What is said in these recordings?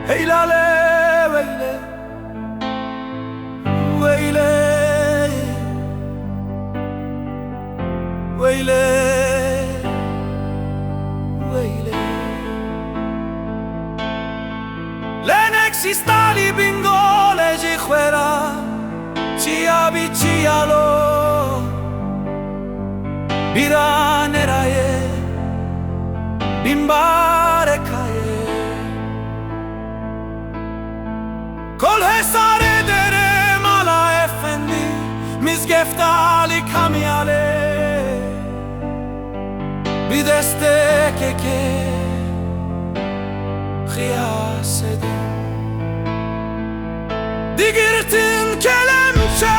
هیلاله ویله ویله ویله ویله لن exista li bingole ji fuera ci avviccialo biraneraye bimbare kaye kol hesare dere mala efendi mizgeftali kamiale bideste ke khiyasede digirtin kelemçe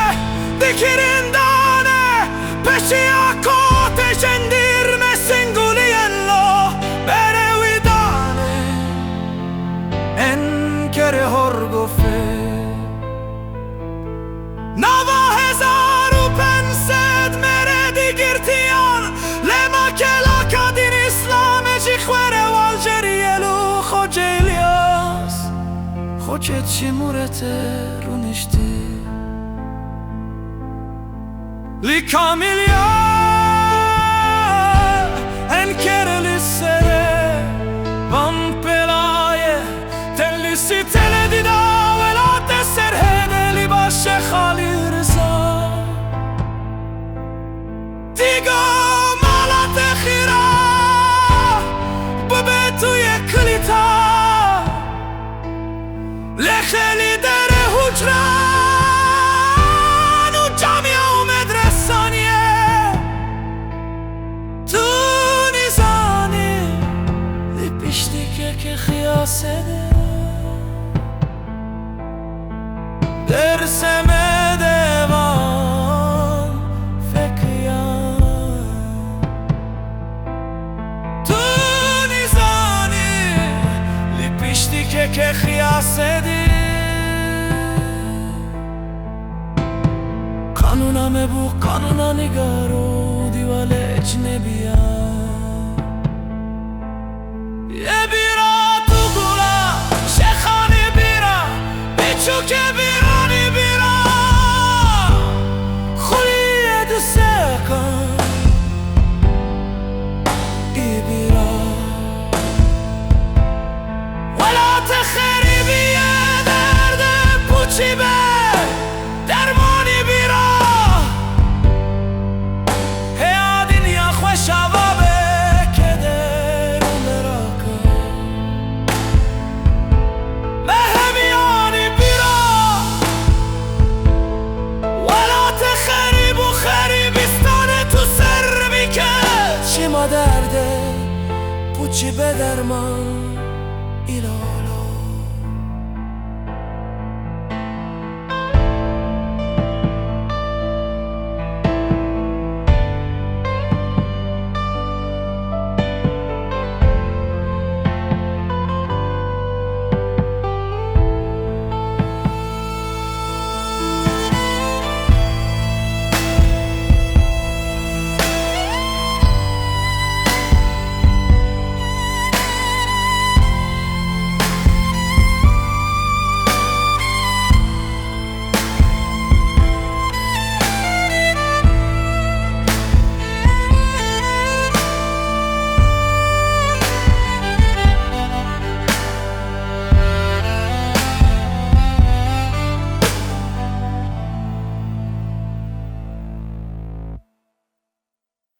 dikirin dane peşi akote jendirme singuliello bere widane enkere horgofe nava hezaru pensed mere digirtian lema kela kadin islam jikhwere walgerielu khojelias khochet shimurete runishti li kamilia enkere lissere vampelaye telisi teledida vela teserhede li bashe khalirza diga malat khira bebetu yeklita lekheli dere hujra که خیاسده درسم دوان فکریم تو نیزانی لیپیشتی که خیاسده قانونم بو قانونا نگارو دیوال اجنبیم که بیرانی بیرا خولیه دسته کن ای بیرا ولا تخریبی درد پوچی به درمانی بیرا هیادین یا خوش عوابه که در مراکن درده پوچی به درمان